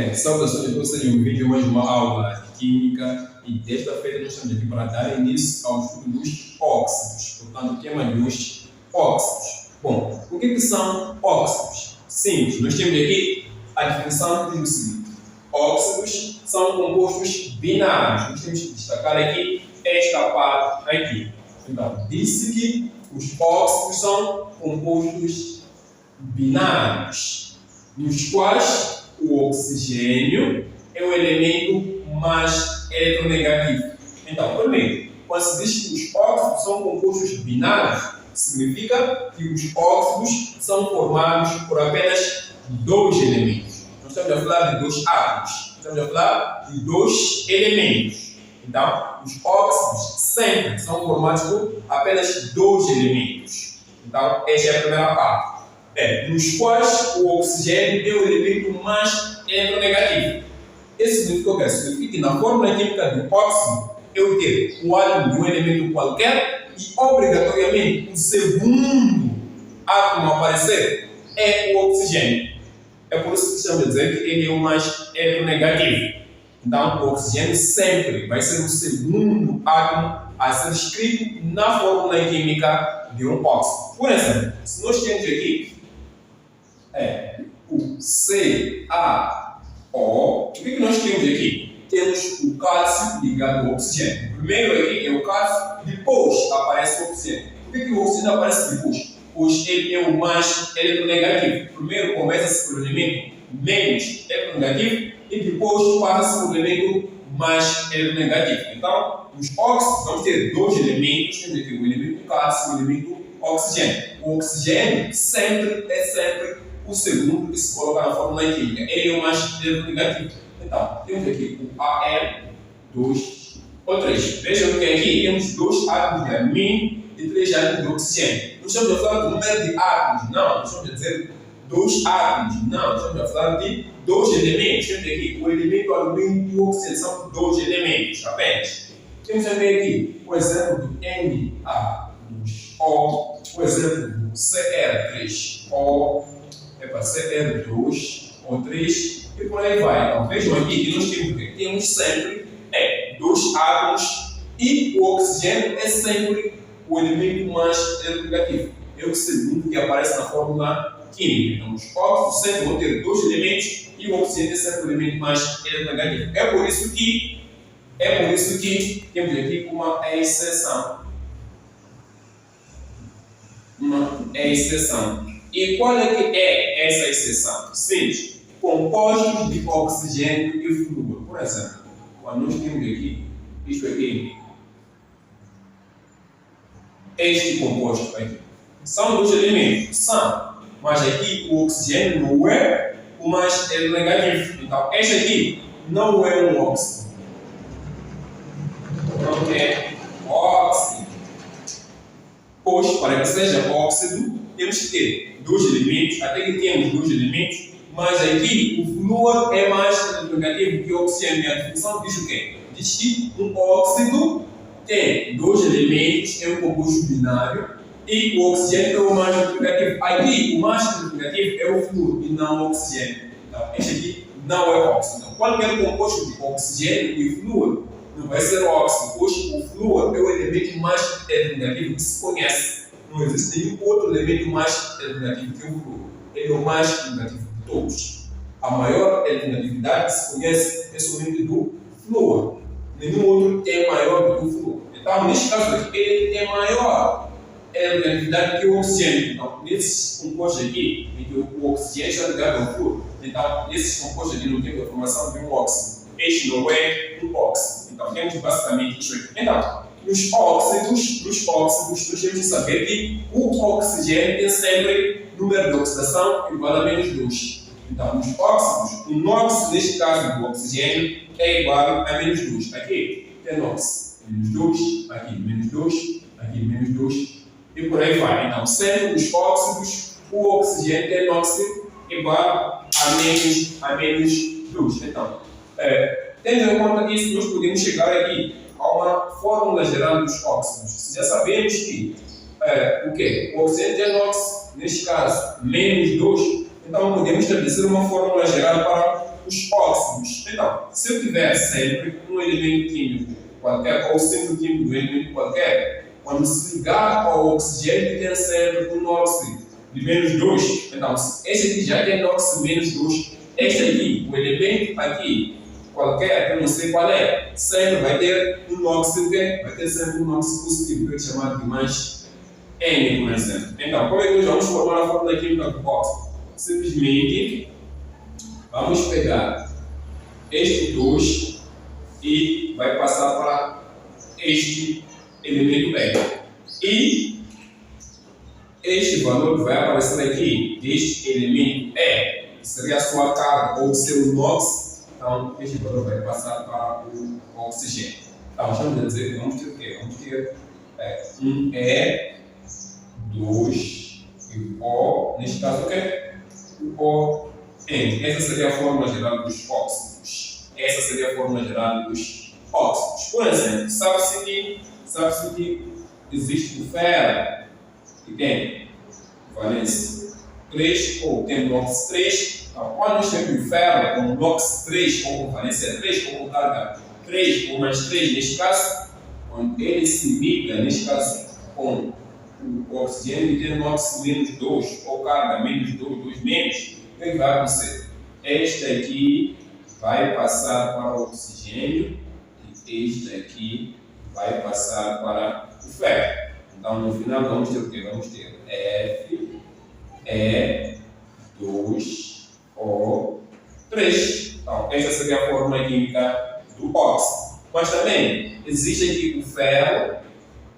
Saudações a todos, sejam bem-vindos a mais uma aula de Química e desta feita nós estamos aqui para dar início ao estudo dos óxidos. Portanto, o tema de hoje, óxidos. Bom, o que são óxidos? Simples, nós temos aqui a definição que diz o seguinte: óxidos são compostos binários. Nós temos que destacar aqui esta parte aqui. Então, disse que os óxidos são compostos binários, nos quais o oxigênio é o elemento mais eletronegativo. Então, primeiro, quando se diz que os óxidos são compostos binários, significa que os óxidos são formados por apenas dois elementos. Nós estamos a falar de dois átomos, estamos a falar de dois elementos. Então, os óxidos sempre são formados por apenas dois elementos. Então, esta é a primeira parte. Nos quais o oxigênio é o elemento mais eletronegativo. Isso significa o quê? Significa que na fórmula química do óxido eu tenho o átomo de um elemento qualquer e obrigatoriamente o segundo átomo a aparecer é o oxigênio. É por isso que estamos a dizer que ele é o mais eletronegativo. Então, o oxigênio sempre vai ser o segundo átomo a ser escrito na fórmula química de um óxido. Por exemplo, se nós temos aqui o CaO, o que nós temos aqui? Temos o cálcio ligado ao oxigênio. Primeiro aqui é o cálcio, depois aparece o oxigênio. Por que o oxigênio aparece depois? Pois ele é o mais eletronegativo. Primeiro começa-se pelo elemento menos eletronegativo e depois passa-se pelo elemento mais eletronegativo. Então, nos óxidos vamos ter dois elementos, temos aqui o elemento cálcio e o elemento oxigênio. O oxigênio sempre o segundo que se coloca na fórmula química. Ele é o mais eletronegativo. Então, temos aqui o Al2O3. Vejam que aqui temos dois átomos de alumínio e três átomos de oxigênio. Não estamos a falar do número de átomos, não. Não estamos a dizer dois átomos, não. Estamos a falar de dois elementos. Temos aqui o elemento alumínio e o oxigênio. São dois elementos apenas. Temos também aqui o exemplo do Na2O, o exemplo do Cr3O, Cr2O3 e por aí vai. Então, vejam aqui que nós temos sempre dois átomos e o oxigênio é sempre o elemento mais eletronegativo. É o segundo que aparece na fórmula química. Então, os óxidos sempre vão ter dois elementos e o oxigênio é sempre o elemento mais eletronegativo. É por isso que temos aqui uma exceção. E qual é que é essa exceção? Simples. Compostos de oxigênio e flúor. Por exemplo, quando nós temos aqui, isto aqui, este composto aqui, são dois elementos, mas aqui o oxigênio não é o mais negativo. Então, este aqui não é um óxido. Não é óxido. Pois, para que seja óxido, temos que ter dois elementos, até que temos dois elementos, mas aqui o flúor é mais negativo que o oxigênio. E a definição diz o quê? Diz que um óxido tem dois elementos, é um composto binário, e o oxigênio é o mais negativo. Aqui, o mais negativo é o flúor e não o oxigênio. Então, este aqui não é óxido. Então, qualquer composto de oxigênio e flúor não vai ser óxido, pois o flúor é o elemento mais negativo que se conhece. Não existe nenhum outro elemento mais negativo que o flúor. Ele é o mais negativo de todos. A maior negatividade que se conhece é somente do flúor. Nenhum outro é maior do que o flúor. Então, neste caso aqui, ele tem maior negatividade que o oxigênio. Então, nesses compostos aqui, em que o oxigênio está ligado ao flúor, então, nesses compostos aqui não tem a formação de um óxido. Este não é um óxido. Então, temos basicamente isso aqui. Então, nos óxidos, nós temos que saber que o oxigênio tem sempre número de oxidação igual a menos 2. Então, nos óxidos, o NOx, neste caso do oxigênio, é igual a menos 2. Aqui tem NOx, menos 2, aqui menos 2, aqui menos 2, e por aí vai. Então, sendo os óxidos, o oxigênio tem NOx igual a menos 2. Então, tendo em conta isso, nós podemos chegar aqui a uma fórmula geral dos óxidos. Já sabemos que o oxigênio tem NOx, neste caso, menos 2, então podemos estabelecer uma fórmula geral para os óxidos. Então, se eu tiver sempre um elemento químico qualquer, ou símbolo químico do elemento qualquer, quando se ligar ao oxigênio, tem sempre um óxido de menos 2. Então, este aqui já tem óxido menos 2. Este aqui, o elemento aqui, qualquer, eu não sei qual é, sempre vai ter um óxido, vai ter sempre um óxido positivo, que é chamado de mais N, por exemplo. Então, como é que nós vamos formar a fórmula química do óxido? Simplesmente, vamos pegar este 2 e vai passar para este elemento E. E este valor que vai aparecer aqui, deste elemento E, que seria a sua carga ou o seu NOx, então este valor vai passar para o oxigênio. Então, vamos dizer que vamos ter o quê? Vamos ter um E, 2 e o O, neste caso o quê? O O, N. Essa seria a fórmula geral dos óxidos. Essa seria a fórmula geral dos óxidos. Por exemplo, sabe-se que existe o ferro, que tem valência 3 ou tem NOx 3. Então, quando nós temos o ferro com NOx 3 ou com valência 3 ou com carga 3 ou mais 3 neste caso, quando ele se liga, neste caso, com o oxigênio e tem NOx menos 2 ou carga menos 2, 2 menos, o que vai acontecer? Este aqui vai passar para o oxigênio e este aqui vai passar para o ferro. Então, no final, vamos ter o quê? Vamos ter F, E, 2, O, 3. Então, essa seria a fórmula química do óxido. Mas também existe aqui o ferro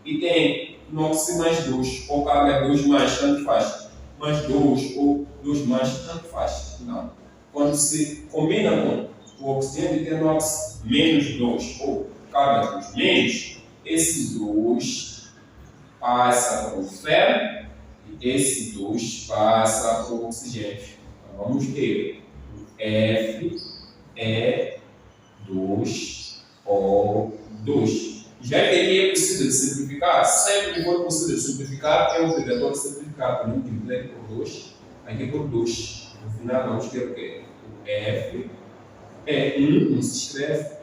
e tem NOx mais 2 ou carga 2 mais, tanto faz. Mais 2 ou 2 mais, tanto faz. Então, quando se combina com o oxigênio e tem NOx menos 2 ou carga 2 menos, esse 2 passa para o ferro e esse 2 passa para o oxigênio. Então, vamos ter o F, E, 2, O, 2. Já que aqui é possível simplificar, sempre que for possível simplificar, é obrigatório simplificar por multiplicar por 2, aqui por 2. No final vamos ter o quê? O F, E1 não se escreve,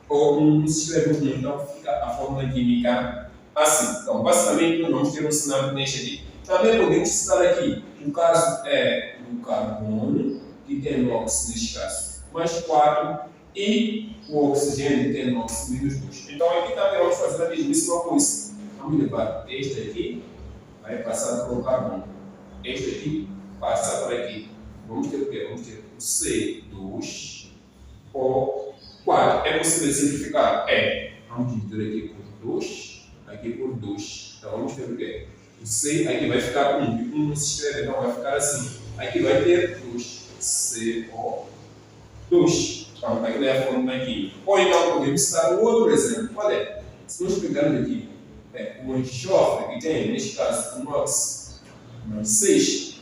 ou 1 não se escreve 1, então fica a fórmula química assim. Então, basicamente, nós vamos ter um cenário neste aqui. Também podemos citar aqui, o caso é do carbono, que tem NOx neste caso, mais 4, e o oxigênio tem NOx menos 2. Então, aqui também vamos fazer a mesma coisa. Vamos levar este aqui, vai passar para o carbono. Este aqui, passa para aqui. Vamos ter o quê? Vamos ter o C2, O4. É possível simplificar? É. Vamos dividir aqui por 2, aqui por 2. Então, vamos ter o quê? O C aqui vai ficar 1. 1 não se escreve, então vai ficar assim. Aqui vai ter 2, CO2. Então, aqui é a fórmula química. Ou então, podemos citar um outro exemplo. Qual é? Se nós pegarmos aqui o enxofre, que tem, neste caso, o NOx 6,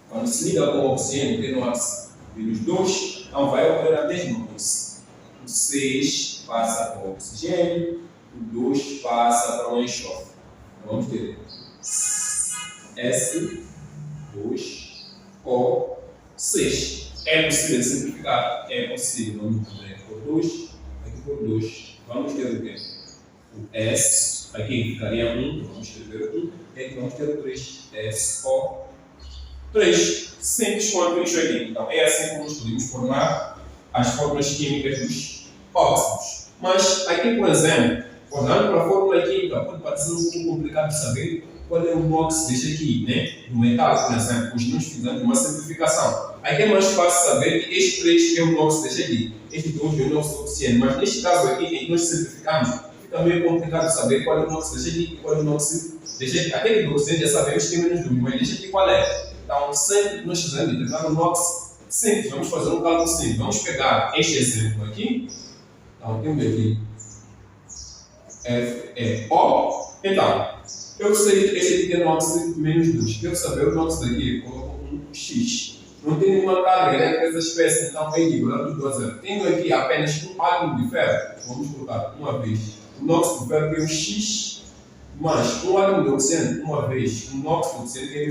quando se liga com o oxigênio, tem NOx menos 2, então vai ocorrer a mesma coisa. O 6 passa para o oxigênio, o 2 passa para o enxofre. Então, vamos ter S2O6. É possível simplificar? É possível. Vamos dizer por 2, aqui por 2. Vamos ter o quê? O S, aqui ficaria 1, vamos escrever 1, e aqui vamos ter o 3, SO3. Simples quanto isso aqui. Então, é assim como nós podemos formar as fórmulas químicas dos óxidos. Mas, aqui, por exemplo, olhando para a fórmula química, pode parecer um pouco complicado de saber qual é o NOx deste aqui, né? Do metal, por exemplo, hoje nós fizemos uma simplificação. Aqui é mais fácil saber que este 3 é o NOx deste aqui, este 2 é o NOx do oxigênio, mas neste caso aqui, em que nós simplificamos, fica meio complicado de saber qual é o NOx deste aqui e qual é o NOx deste aqui. Aquele do oxigênio já sabemos que tem menos dúvida, mas deste aqui qual é? Então, sempre que nós fizemos determinar o NOx, simples, vamos fazer um cálculo simples. Vamos pegar este exemplo aqui, então temos aqui FeO. Então, eu sei que este aqui tem NOx menos 2. Quero saber o NOx daqui, eu coloco um X. Não tem nenhuma carga elétrica dessa espécie, então é igual tudo a zero. Tendo aqui apenas um átomo de ferro, vamos colocar uma vez o NOx do ferro, que é um X, mais um átomo de oxigênio, uma vez o NOx do oxigênio, que é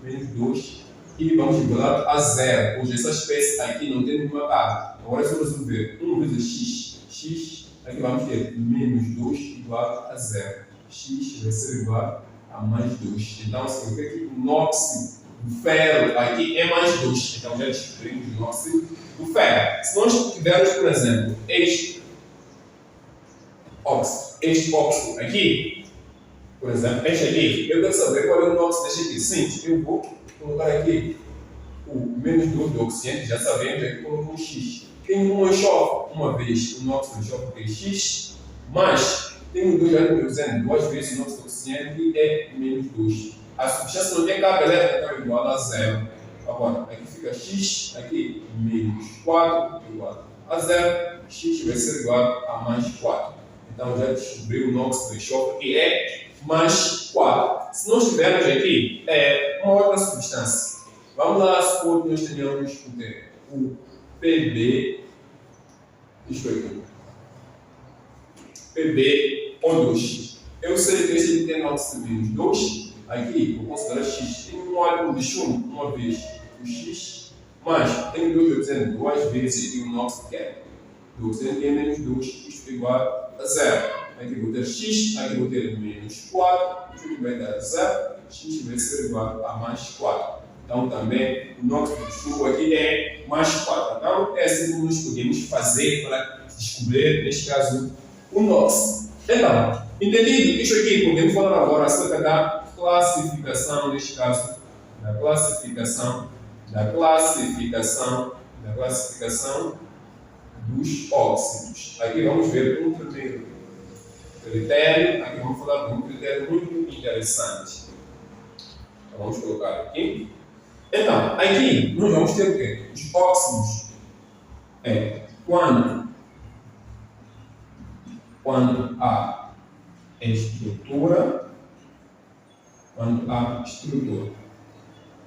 menos 2, e vamos igualar a zero, pois essa espécie aqui não tem nenhuma carga. Agora é só resolver 1 vezes x, aqui vamos ter menos 2 igual a zero. X vai ser igual a mais 2. Então, significa que o nóxido do ferro aqui é mais 2. Então, já descobrimos o nóxido do ferro. Se nós tivermos, por exemplo, este óxido aqui, por exemplo, este aqui, eu quero saber qual é o nóxido deste aqui. Sim, eu vou colocar aqui o menos 2 do oxigênio, já sabemos, aqui coloco um x. Tem um enxofre, uma vez o nóxido do enxofre é x, mas tem 2 ali usando duas vezes o nóxido do oxigênio e é menos 2. A substância não tem carga elétrica, então é igual a zero. Agora, aqui fica x, aqui menos 4 igual a zero, x vai ser igual a mais 4. Então já descobriu o nóxido do enxofre que é mais 4. Se nós tivermos aqui uma outra substância, vamos lá supor que nós tenhamos o PB, isto aqui, PbO2. Eu sei que este tem nóxido de menos 2, aqui vou considerar x, tem um átomo de chumbo, uma vez o x, mas tem 2 de oxigênio, duas vezes, e tem um nóxido que é do oxigênio que é menos 2, isto é igual a zero. Aqui vou ter x, aqui vou ter menos 4, isto vai dar zero, x vai ser igual a mais 4. Então, também, o nóxido de chumbo aqui é mais 4. Então, é assim que nós podemos fazer para descobrir, neste caso, o nóxido. Então, entendido isso aqui, podemos falar agora acerca da classificação, neste caso, da classificação dos óxidos. Aqui vamos ver um primeiro critério, aqui vamos falar de um critério muito interessante. Então, vamos colocar aqui. Então, aqui nós vamos ter o quê? Os óxidos. Quando há estrutura.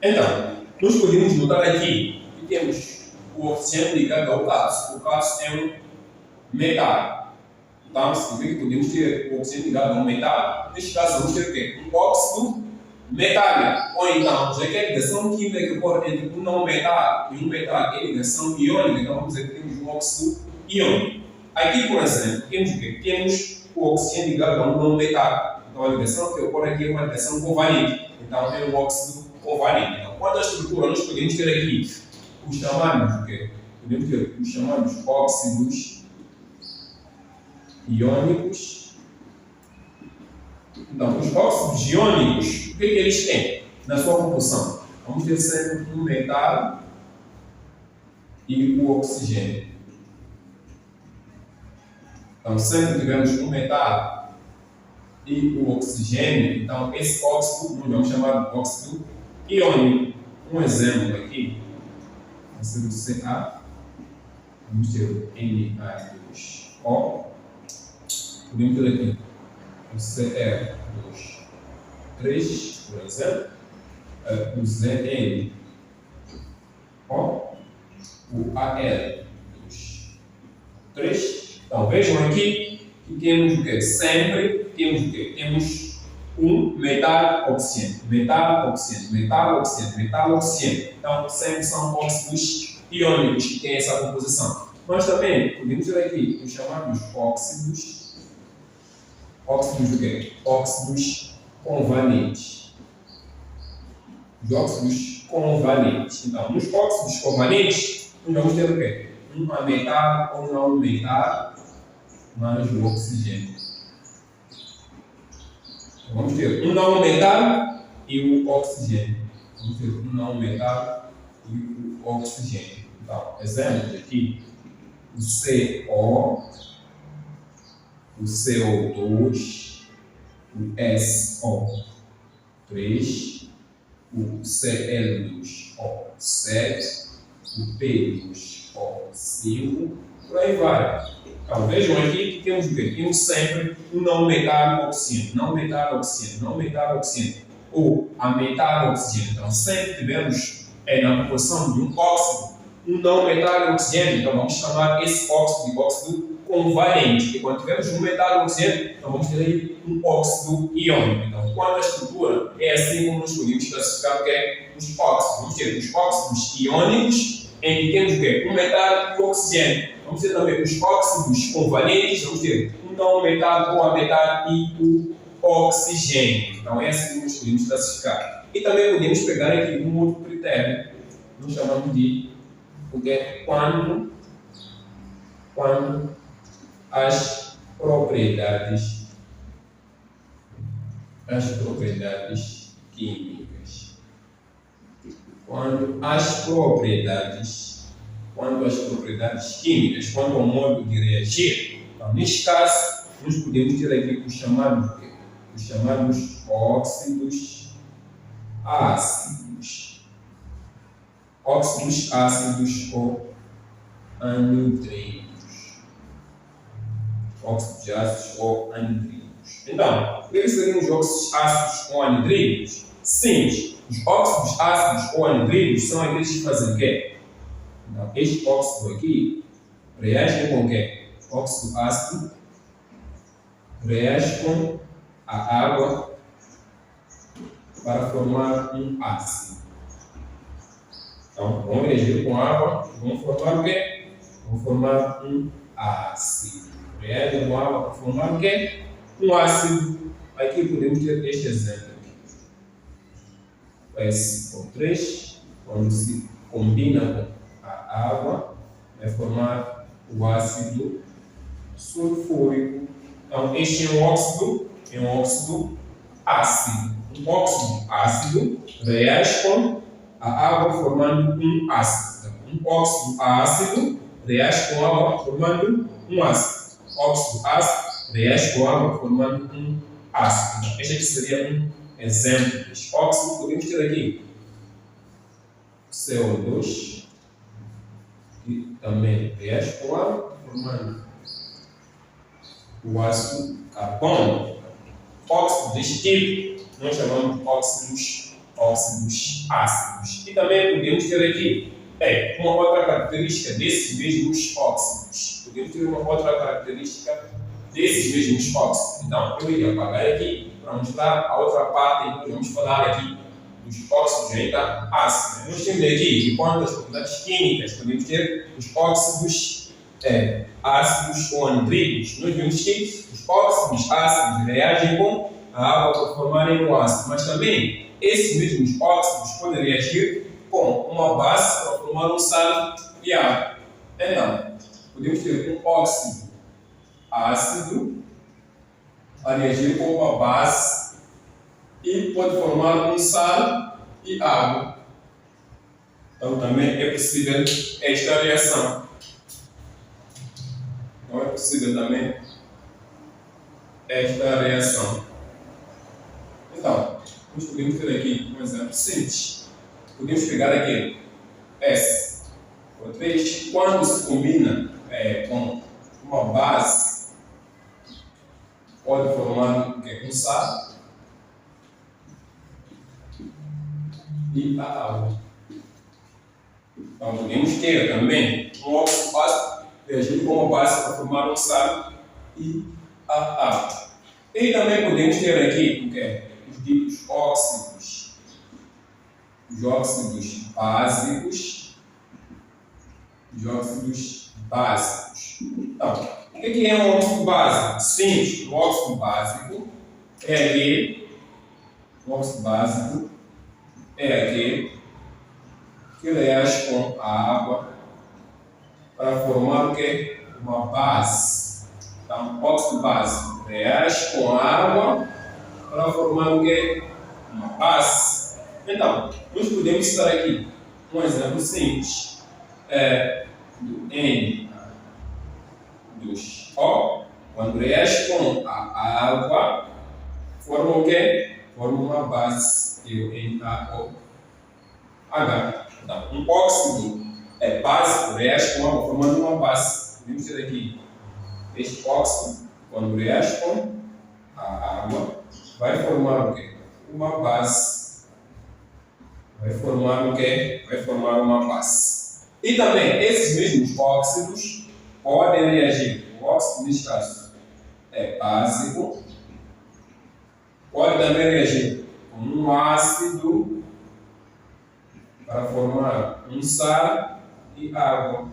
Então, nós podemos notar aqui que temos o oxigênio ligado ao cálcio. O cálcio é um metal. Então, significa que podemos ter o oxigênio ligado ao metal. Neste caso, vamos ter o quê? Um óxido metálico. Ou então, já que a ligação química que ocorre entre um não metal e um metal é ligação iônica, então vamos dizer que temos um óxido iônico. Aqui, por exemplo, temos o quê? Temos o oxigênio ligado a um não metal. Então, a ligação que ocorre aqui é uma ligação covalente. Então, é um óxido covalente. Então, quanto à estrutura, nós podemos ter aqui os chamados, okay? Podemos ter os chamados óxidos iônicos. Então, os óxidos iônicos, o que é que eles têm na sua composição? Vamos ter sempre um metal e o oxigênio. Então, sempre tivemos um metal e o oxigênio, então esse óxido nós vamos chamar de óxido iônico. Um exemplo aqui vai ser o Ca, vamos ter o Na2O, podemos ter aqui o Cr2, por exemplo, o Zn, o Al2. Então vejam aqui que temos o quê? Sempre temos o quê? Temos um metal oxigênio, metal oxigênio, metal oxigênio, metal oxigênio. Então sempre são óxidos iônicos que têm essa composição. Mas também podemos ver aqui os chamados óxidos do quê? Óxidos convalentes. Os óxidos convalentes. Então, nos óxidos convalentes, nós vamos ter o quê? Um ametal ou não metal mais o oxigênio. Então, vamos ter um não metal e o oxigênio. Vamos ter um não metal e o oxigênio. Então, exemplos aqui: o CO, o CO2, o SO3, o Cl2O7, o P2O5, por aí vai. Então vejam aqui que temos o quê? Temos sempre um não metal oxigênio, não metal oxigênio, não metal oxigênio, ou a metal oxigênio. Então sempre tivemos na proporção de um óxido um não metal oxigênio, então vamos chamar esse óxido de óxido convalente, que quando tivermos um metal oxigênio, então vamos ter aí um óxido iônico. Então, quando a estrutura é assim como nós podemos classificar o que é os óxidos. Vamos ter os óxidos iônicos, em que temos o quê? Um metal e o oxigênio. Vamos ter também os óxidos convalentes, vamos ter um não metal com a metal e o oxigênio. Então, é assim que nós podemos classificar. E também podemos pegar aqui um outro critério, nós chamamos de o que é quando as propriedades químicas, quando as propriedades químicas, quanto ao modo de reagir, então, neste caso, nós podemos ter aqui os chamados óxidos ácidos. Óxidos ácidos ou anidrínicos. Óxidos ácidos ou anidrínicos. Então, o que seriam os óxidos ácidos ou anidrínicos? Sim, os óxidos ácidos ou anidrínicos são aqueles que fazem o quê? Então, este óxido aqui reage com o quê? Óxido ácido reage com a água para formar um ácido. Então, vão reagir com água, vão formar o quê? Vão formar um ácido. Reagem com água para formar o quê? Um ácido. Aqui podemos ter este exemplo. SO3, quando se combina com a água, vai formar o ácido sulfúrico. Então, este é um óxido ácido. Um óxido ácido reage com a água formando um ácido. Um óxido ácido reage com a água formando um ácido. Óxido ácido reage com a água formando um ácido. Então, este aqui seria um exemplo deste óxido. Podemos ter aqui CO2, que também reage com a água formando o ácido carbônico. Óxido deste tipo nós chamamos de óxidos ácidos. E também podemos ter aqui uma outra característica desses mesmos óxidos. Podemos ter uma outra característica desses mesmos óxidos. Então, eu iria apagar aqui para mostrar a outra parte em que vamos falar aqui dos óxidos ainda ácidos. Nós temos aqui, de quanto às propriedades químicas, podemos ter os óxidos ácidos ou anidrínicos. Nós vemos que os óxidos ácidos reagem com a água para formarem um ácido, mas também esses mesmos óxidos podem reagir com uma base para formar um sal e água. Então, podemos ter um óxido ácido a reagir com uma base e pode formar um sal e água. Então, também é possível esta reação. Não é possível também esta reação. Então, nós podemos ter aqui um exemplo simples. Podemos pegar aqui SO3, quando se combina com uma base, pode formar um sal e a água. Então, podemos ter também um óxido ácido reagir com uma base para formar um sal e a água. E também podemos ter aqui o que? Os ditos óxidos. Os óxidos básicos. Os óxidos básicos. Então, o que é um óxido básico? Simples. O óxido básico é aquele. O óxido básico é aquele que reage com a água para formar o que? Uma base. Então, óxido básico reage com a água para formar o que? Uma base. Então, nós podemos citar aqui um exemplo simples do N2O, quando reage com a água, forma o que? Forma uma base, que é o NaOH. Então, um óxido básico reage com a água, formando uma base. Podemos ter aqui este óxido, quando reage com a água, vai formar o quê? Uma base. Vai formar o quê? Vai formar uma base. E também, esses mesmos óxidos podem reagir O óxido, neste caso, é básico. Pode também reagir com um ácido para formar um sal e água.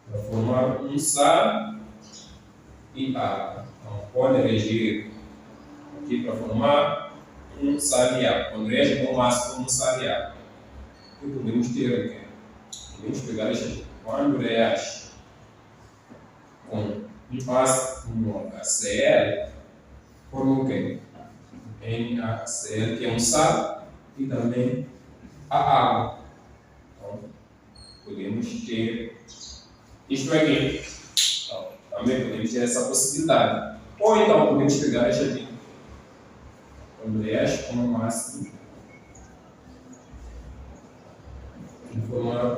Para formar um sal e água. Então, pode reagir aqui para formar um sal e água. Quando reage com um ácido, um sal e água. O que podemos ter aqui? Podemos pegar este aqui. Quando reage com um ácido como HCl, forma o quê? NaCl, que é um sal, e também a água. Então, podemos ter isto aqui. Então, também podemos ter essa possibilidade. Ou então podemos pegar este aqui. Quando reage com um ácido, e formar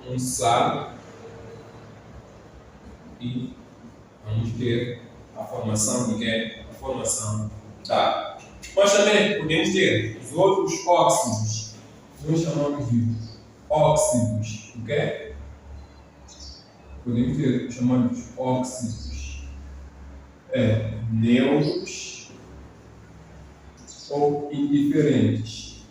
um sal, e vamos ter a formação de quê? A formação da água. Mas também podemos ter os outros óxidos. Nós chamamos de óxidos, ok? Podemos ter chamados óxidos neutros ou indiferentes.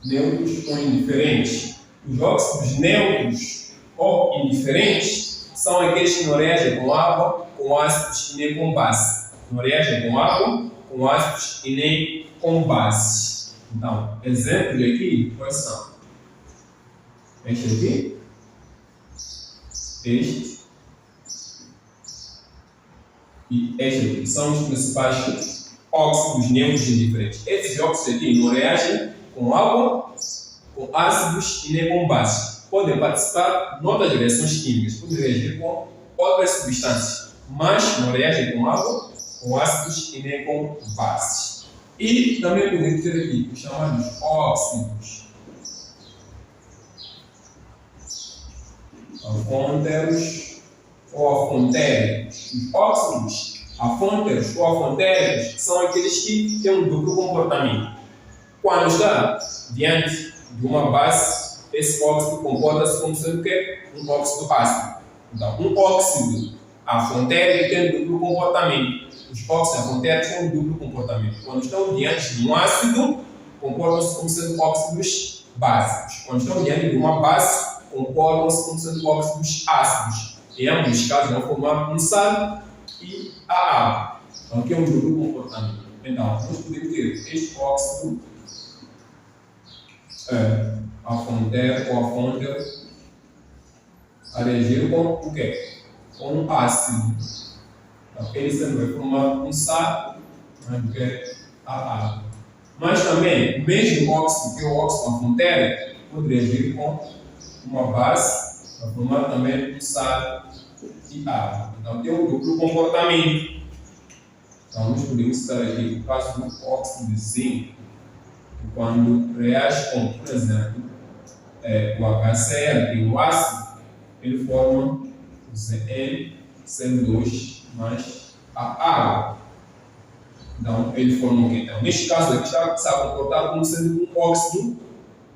Neutros ou indiferentes. Os óxidos neutros ou indiferentes são aqueles que não reagem com água, com ácidos e nem com base. Não reagem com água, com ácidos e nem com bases. Então, exemplos aqui, quais são? Este aqui, este e este aqui. São os principais óxidos neutros indiferentes. Esses óxidos aqui não reagem com água, com ácidos e nem com bases. Podem participar de outras reações químicas, podem reagir com outras substâncias, mas não reagem com água, com ácidos e nem com bases. E também podemos ter aqui os chamados óxidos afônteros ou afôntericos. Os óxidos afônteros ou afôntericos são aqueles que têm um duplo comportamento. Quando está diante de uma base, esse óxido comporta-se como sendo um óxido ácido. Então, um óxido afônterico tem um duplo comportamento. Os óxidos afôntericos têm um duplo comportamento. Quando estão diante de um ácido, comportam-se como sendo óxidos básicos. Quando estão diante de uma base, comportam-se como sendo óxidos ácidos. Em ambos os casos, vão formar um sal e a água. Então, aqui é um duplo comportamento. Então, nós podemos ter este óxido afônterico ou afôntero a reagir com o quê? Com um ácido. Então, ele sempre vai formar um sal que é a água. Mas também, o mesmo óxido, que é o óxido afônterico, pode reagir com uma base para formar também um sal e água. Então, tem um duplo comportamento. Então, nós podemos citar aqui o caso do óxido de zinco, quando reage com, por exemplo, o HCl e o ácido, ele forma o CnCl2 mais a água. Então, ele forma o quê? Então, neste caso aqui está comportado como sendo um óxido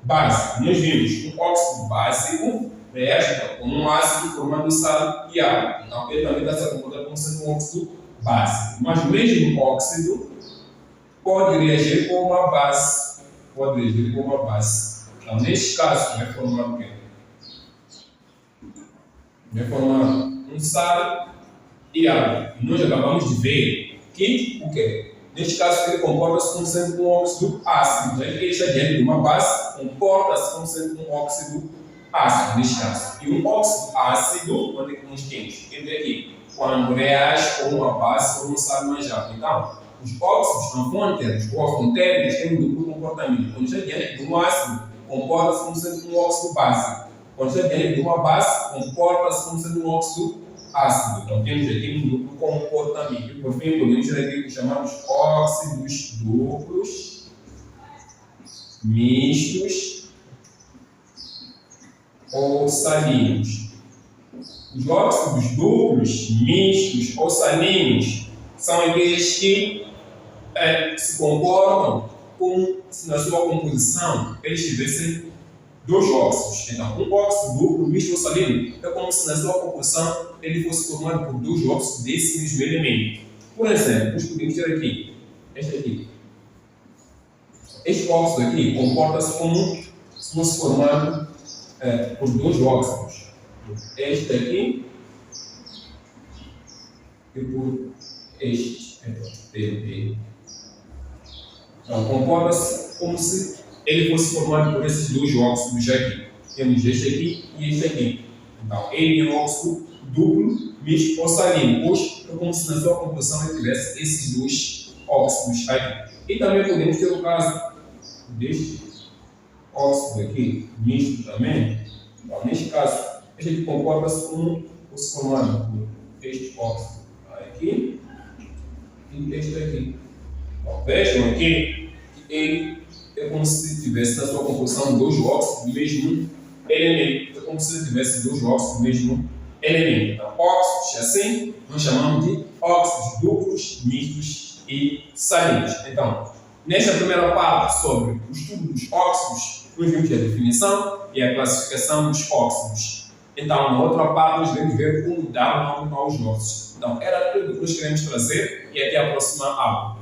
básico. Nós vimos um óxido básico reage com um ácido formando sal e água. Então, ele também está se comportando como sendo um óxido básico. Mas o mesmo óxido pode reagir com uma base. Pode reagir com uma base. Então, neste caso, vai formar o quê? Vai formar um sal e água. E nós acabamos de ver que o quê? Neste caso, ele comporta-se como sendo um óxido ácido. Já que ele está diante de uma base, comporta-se como sendo um óxido ácido, neste caso. E um óxido ácido, onde é que nós temos? Ele aqui, quando reage com uma base, com um sal mais água. Então, os óxidos afônteros ou afôntericos têm um duplo comportamento. Quando está diante de um ácido, comporta-se como sendo um óxido básico. Quando está diante de uma base, comporta-se como sendo um óxido ácido. Então, temos aqui um duplo comportamento. E, por fim, podemos ter aqui os chamados óxidos duplos, mistos ou salinos. Os óxidos duplos, mistos ou salinos são aqueles que se comportam como se na sua composição eles tivessem dois óxidos. Então, um óxido duplo misto ou salino é como se na sua composição ele fosse formado por dois óxidos desse mesmo elemento. Por exemplo, nós podemos ter aqui, este aqui. Este óxido aqui comporta-se como se fosse formado por dois óxidos. Este aqui e por este. Então, comporta-se como se ele fosse formado por esses dois óxidos aqui. Temos este aqui e este aqui. Então, ele é um óxido duplo, misto ou salino, pois é como se na sua composição ele tivesse esses dois óxidos aqui. E também podemos ter o caso deste óxido aqui, misto também. Então, neste caso, este aqui comporta-se como fosse formado por este óxido aqui e este aqui. Então, vejam aqui que ele é como se tivesse na sua composição dois óxidos do mesmo elemento. É como se tivesse dois óxidos do mesmo elemento. Então, óxidos assim, nós chamamos de óxidos duplos, mistos e salinos. Então, nesta primeira parte sobre o estudo dos óxidos, nós vimos a definição e a classificação dos óxidos. Então, na outra parte, nós vamos ver como dar nome aos óxidos. Então, era tudo que nós queremos trazer e até a próxima aula.